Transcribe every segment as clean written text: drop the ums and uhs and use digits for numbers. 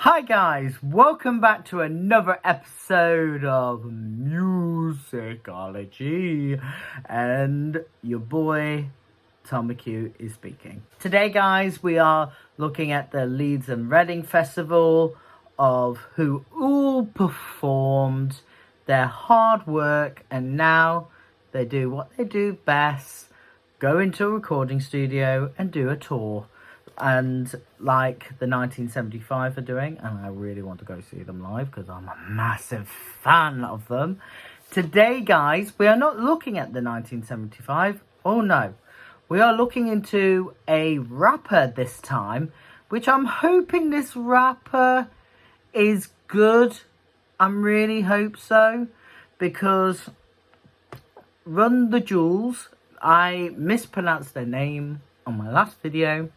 Hi guys, welcome back to another episode of Musicology, and your boy Tom McHugh is speaking. Today guys, we are looking at the Leeds and Reading Festival of who all performed their hard work, and now they do what they do best, go into a recording studio and do a tour. And like the 1975 are doing, and I really want to go see them live because I'm a massive fan of them. Today guys, we are not looking at the 1975. Oh no, we are looking into a rapper this time, which I'm hoping this rapper is good. I really hope so, because Run the Jewels, I mispronounced their name on my last video,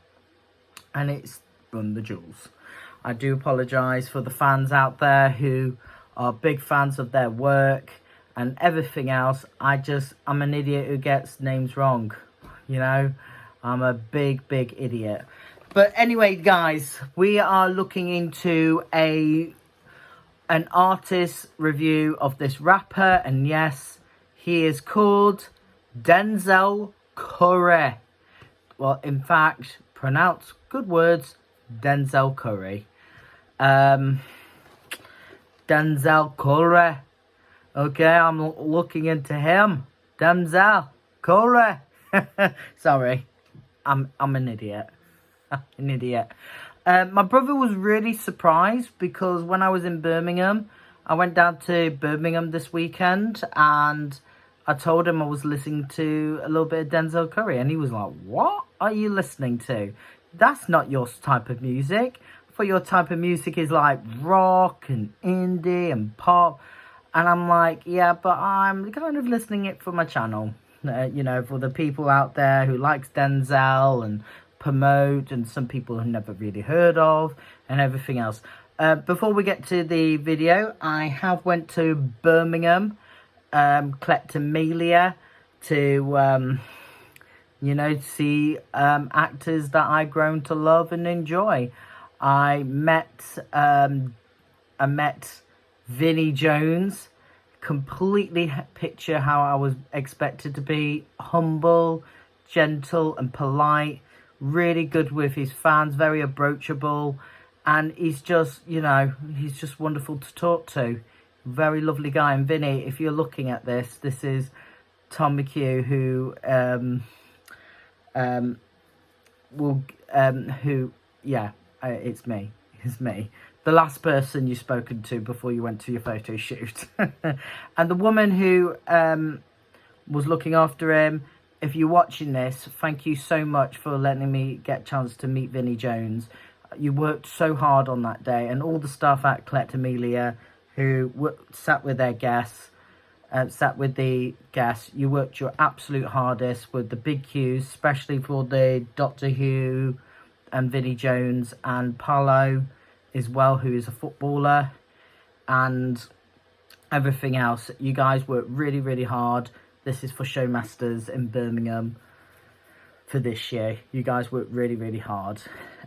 and it's Run the Jewels. I do apologise for the fans out there who are big fans of their work and everything else. I'm an idiot who gets names wrong, you know. I'm a big idiot. But anyway guys, we are looking into an artist review of this rapper, and yes, he is called Denzel Curry. Well, in fact, pronounce good words, Denzel Curry. Denzel Curry. Okay, I'm looking into him. Denzel Curry. Sorry, I'm an idiot. An idiot. My brother was really surprised because when I was in Birmingham, I went down to Birmingham this weekend and I told him I was listening to a little bit of Denzel Curry, and he was like, "What are you listening to? That's not your type of music. For your type of music is like rock and indie and pop." And I'm like, yeah, but I'm kind of listening it for my channel, you know, for the people out there who likes Denzel and promote, and some people who never really heard of and everything else. Before we get to the video, I have went to Birmingham, Collectoria, to you know, see actors that I've grown to love and enjoy. I met Vinnie Jones. Completely picture how I was expected to be: humble, gentle and polite, really good with his fans, very approachable, and he's just, you know, he's just wonderful to talk to. Very lovely guy. And Vinny, if you're looking at this, this is Tom McHugh, who it's me. It's me. The last person you've spoken to before you went to your photo shoot. And the woman who was looking after him, if you're watching this, thank you so much for letting me get a chance to meet Vinnie Jones. You worked so hard on that day, and all the staff at Collectoria who sat with their guests, you worked your absolute hardest with the big cues, especially for the Doctor Who and Vinnie Jones and Paolo as well, who is a footballer, and everything else. You guys worked really hard. This is for Showmasters in Birmingham for this year. You guys worked really hard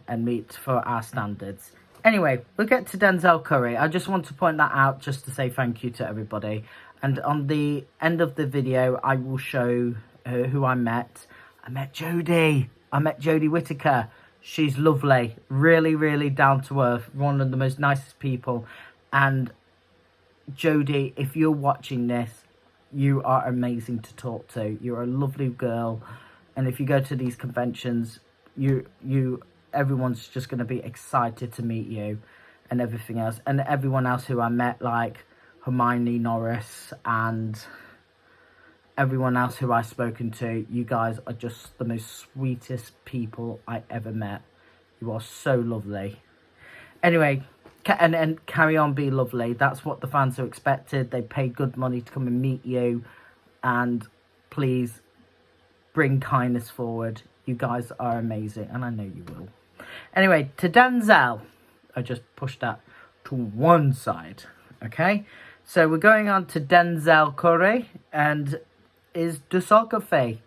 and meet for our standards. Anyway, we'll get to Denzel Curry. I just want to point that out just to say thank you to everybody. And on the end of the video, I will show who I met. I met Jodie. I met Jodie Whittaker. She's lovely. Really down to earth. One of the most nicest people. And Jodie, if you're watching this, you are amazing to talk to. You're a lovely girl. And if you go to these conventions, everyone's just going to be excited to meet you and everything else. And everyone else who I met, like Hermione Norris and everyone else who I've spoken to, you guys are just the most sweetest people I ever met. You are so lovely. Anyway, and carry on, be lovely. That's what the fans are expected. They paid good money to come and meet you, and please bring kindness forward. You guys are amazing, and I know you will. Anyway, to Denzel. I just pushed that to one side. Okay, so we're going on to Denzel Curry and his discography.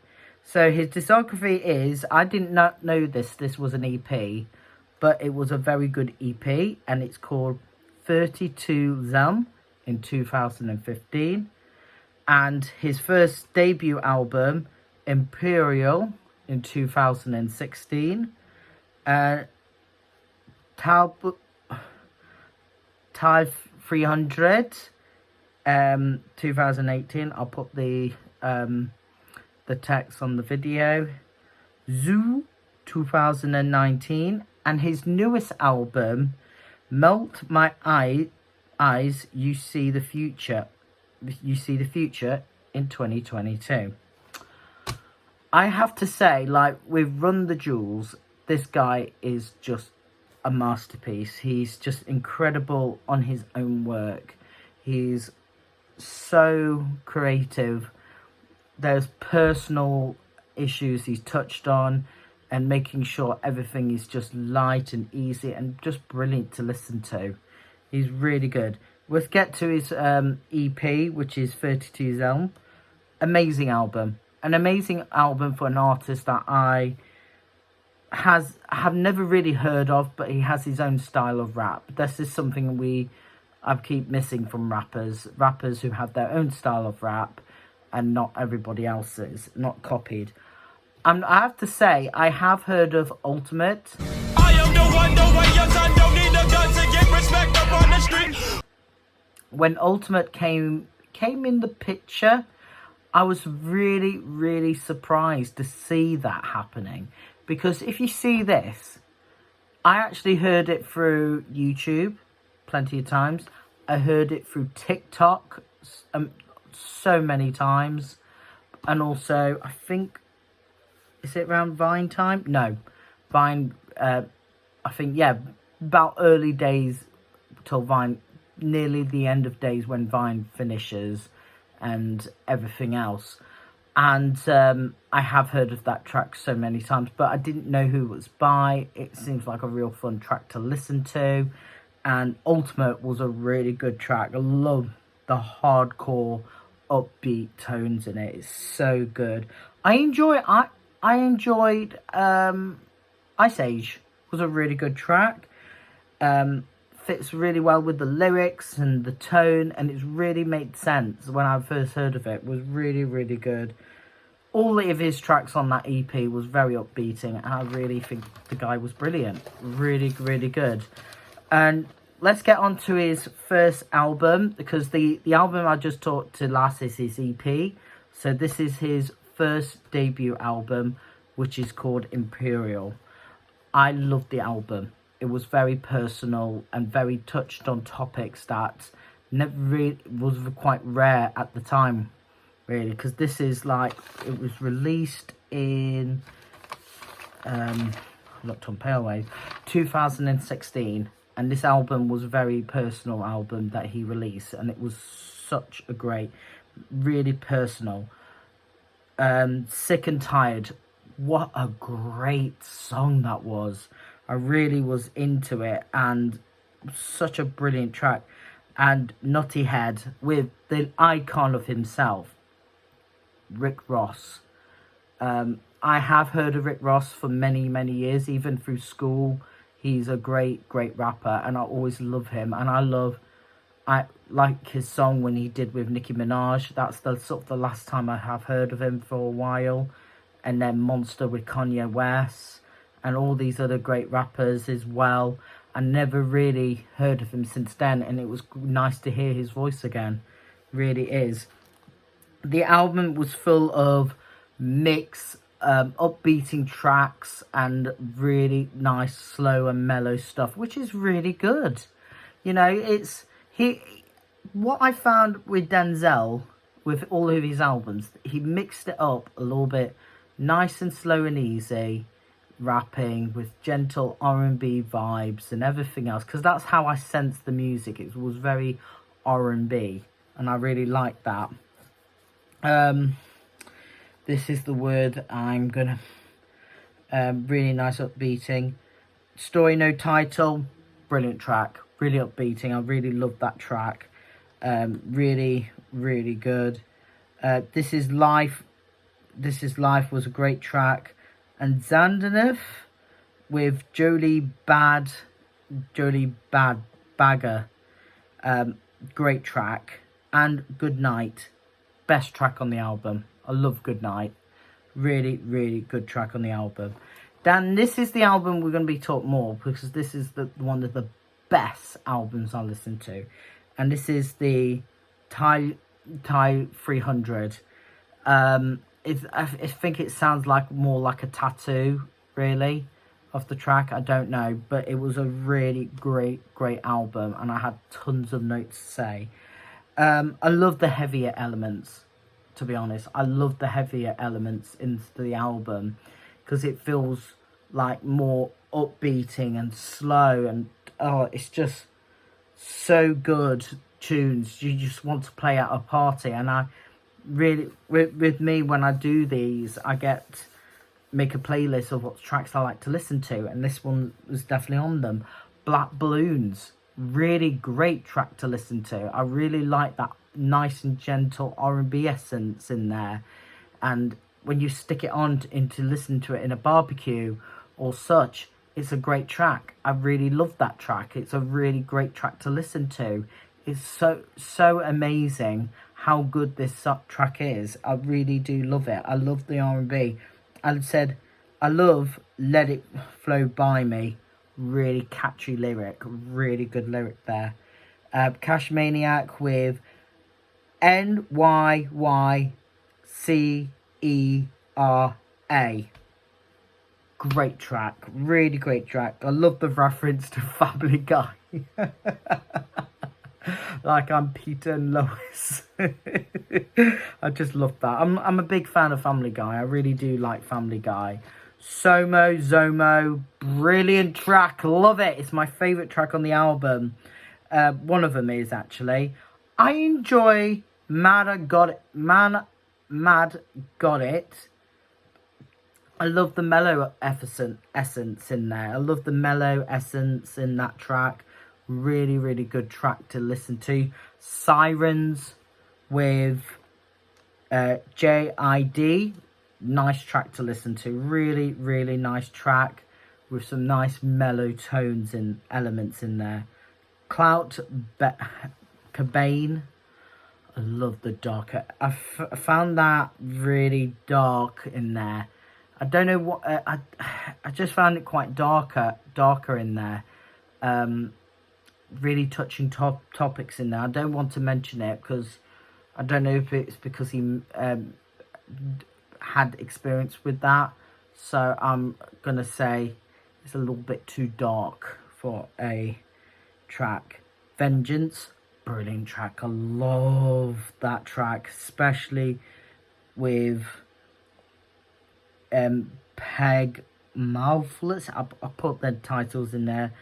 So his discography is, I did not know this was an EP, but it was a very good EP, and it's called 32 Zelm in 2015. And his first debut album, Imperial, in 2016. Type 300, 2018. I'll put the text on the video. Zoo, 2019. And his newest album, Melt My Eyes, You See the Future. You See the Future in 2022. I have to say, like, with Run the Jewels, this guy is just a masterpiece. He's just incredible on his own work. He's so creative. There's personal issues he's touched on, and making sure everything is just light and easy and just brilliant to listen to. He's really good. Let's get to his EP, which is 32 Zelm. Amazing album. An amazing album for an artist that I have never really heard of, but he has his own style of rap. This is something I keep missing from rappers who have their own style of rap and not everybody else's, not copied. I have to say, I have heard of Ultimate. I am the one, the way your son don't need a gun to get respect up on the street. When Ultimate came in the picture, I was really, really surprised to see that happening. Because if you see this, I actually heard it through YouTube plenty of times. I heard it through TikTok so many times. And also, I think, is it around Vine time? No. Vine, I think, yeah, about early days till Vine, nearly the end of days when Vine finishes and everything else. And I have heard of that track so many times, but I didn't know who it was by. It seems like a real fun track to listen to. And Ultimate was a really good track. I love the hardcore, upbeat tones in it. It's so good. I enjoyed Ice Age. Was a really good track. Fits really well with the lyrics and the tone, and it's really made sense when I first heard of it. It was really, really good. All of his tracks on that EP was very upbeating, and I really think the guy was brilliant. Really, really good. And let's get on to his first album, because the album I just talked to last is his EP. So this is his first debut album, which is called Imperial. I loved the album. It was very personal and very touched on topics that never really was quite rare at the time, really, because this is like, it was released in looked on Paleways 2016, and this album was a very personal album that he released, and it was such a great, really personal. Sick and Tired, what a great song that was. I really was into it, and such a brilliant track. And Nutty Head with the icon of himself, Rick Ross. I have heard of Rick Ross for many, many years, even through school. He's a great, great rapper, and I always love him. And I like his song when he did with Nicki Minaj. That's the sort of the last time I have heard of him for a while. And then Monster with Kanye West, and all these other great rappers as well. I never really heard of him since then, and it was nice to hear his voice again. Really is. The album was full of mix, upbeating tracks and really nice, slow and mellow stuff, which is really good. You know, what I found with Denzel, with all of his albums, he mixed it up a little bit, nice and slow and easy, rapping with gentle R&B vibes and everything else, because that's how I sensed the music. It was very R&B, and I really liked that. This is the word I'm gonna really nice upbeating. Story No Title, brilliant track, really upbeating. I really loved that track. Really, really good. This Is Life was a great track. And Zandanif with Jolie Bagger, great track, and Good Night, best track on the album. I love Good Night, really good track on the album. Dan, this is the album we're going to be talking more, because this is one of the best albums I listen to, and this is the Thai 300. I think it sounds like more like a tattoo, really, of the track. I don't know, but it was a really great album, and I had tons of notes to say. I love the heavier elements, to be honest. I love the heavier elements into the album, because it feels like more upbeating and slow, and it's just so good tunes. You just want to play at a party. And I really, with me, when I do these, I make a playlist of what tracks I like to listen to, and this one was definitely on them. Black Balloons, really great track to listen to. I really like that nice and gentle R&B essence in there, and when you stick it on into listen to it in a barbecue or such, it's a great track. I really love that track. It's a really great track to listen to. It's so amazing how good this track is. I really do love it. I love the R&B. I said, I love Let It Flow By Me. Really catchy lyric. Really good lyric there. Cash Maniac with NYYCERA. Great track. Really great track. I love the reference to Family Guy. Like I'm Peter and Lois. I just love that. I'm a big fan of Family Guy. I really do like Family Guy. Zomo, brilliant track. Love it. It's my favourite track on the album. One of them is, actually. I enjoy Mad Got It. I love the mellow essence in there. I love the mellow essence in that track. Really good track to listen to. Sirens with JID. Nice track to listen to. Really nice track with some nice mellow tones and elements in there. Clout Cabane. I love the darker. I found that really dark in there. I don't know what I just found it quite darker in there. Really touching topics in there. I don't want to mention it because I don't know if it's because he had experience with that. So I'm gonna say it's a little bit too dark for a track. Vengeance, brilliant track. I love that track, especially with Peg Malfless. I put their titles in there,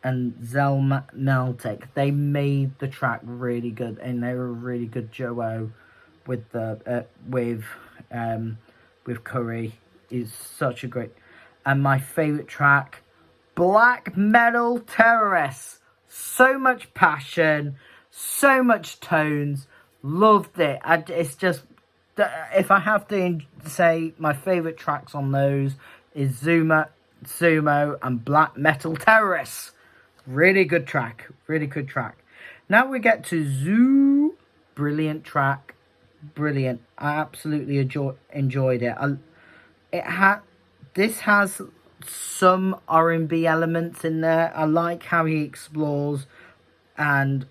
and Zelmeltic. They made the track really good, and they were a really good duo with the with Curry. Is such a great. And my favorite track, Black Metal Terrorists. So much passion, so much tones. Loved it. It's just, if I have to say my favorite tracks on those is Sumo and Black Metal Terrorists. Really good track. Really good track. Now we get to Zoo. Brilliant track. Brilliant. I absolutely enjoyed it. This has some R&B elements in there. I like how he explores and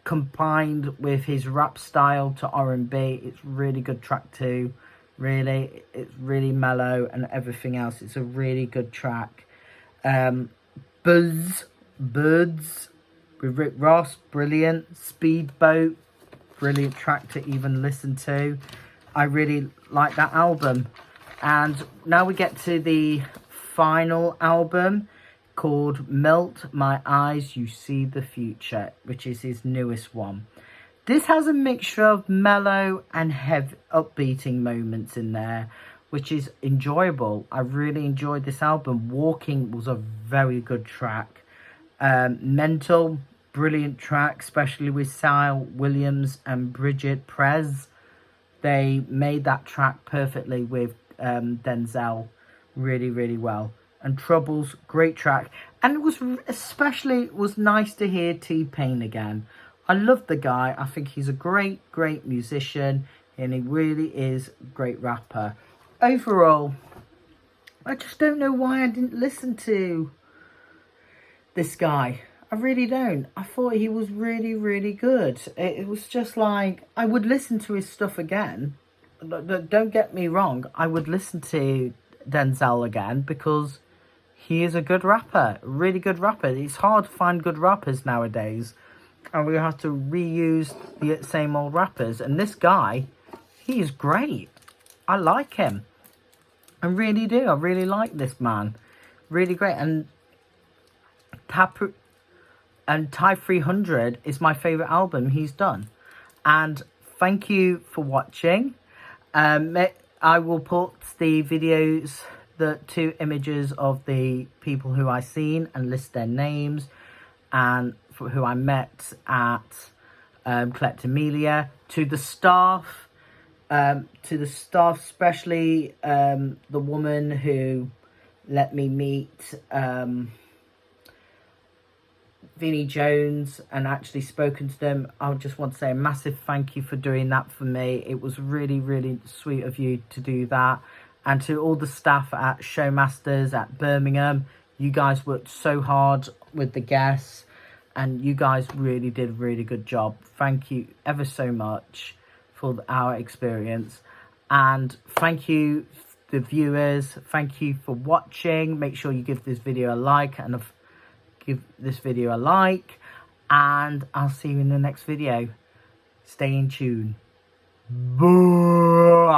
combined with his rap style to R&B. It's really good track too. Really, it's really mellow and everything else. It's a really good track. Birds with Rick Ross, brilliant. Speedboat, brilliant track to even listen to. I really like that album. And now we get to the final album called Melt My Eyes, You See the Future, which is his newest one. This has a mixture of mellow and heavy upbeating moments in there, which is enjoyable. I really enjoyed this album. Walking was a very good track. Mental, brilliant track, especially with Sal Williams and Bridget Prez. They made that track perfectly with Denzel. really, really well. And Troubles, great track. And it was especially was nice to hear T-Pain again. I love the guy. I think he's a great, great musician, and he really is a great rapper. Overall, I just don't know why I didn't listen to this guy. I really don't. I thought he was really, really good. It was just like, I would listen to his stuff again. Don't get me wrong. I would listen to Denzel again because he is a good rapper. Really good rapper. It's hard to find good rappers nowadays. And we have to reuse the same old rappers. And this guy, he is great. I like him. I really do. I really like this man. Really great. And Type 300 is my favourite album he's done. And thank you for watching. I will put the videos, the 2 images of the people who I seen and list their names and for who I met at Collectoria. To the staff, especially the woman who let me meet Vinnie Jones and actually spoken to them. I just want to say a massive thank you for doing that for me. It was really, really sweet of you to do that. And to all the staff at Showmasters at Birmingham, you guys worked so hard with the guests and you guys really did a really good job. Thank you ever so much for our experience. And thank you, the viewers. Thank you for watching. Make sure you give this video a like and give this video a like, and I'll see you in the next video. Stay in tune. Bye.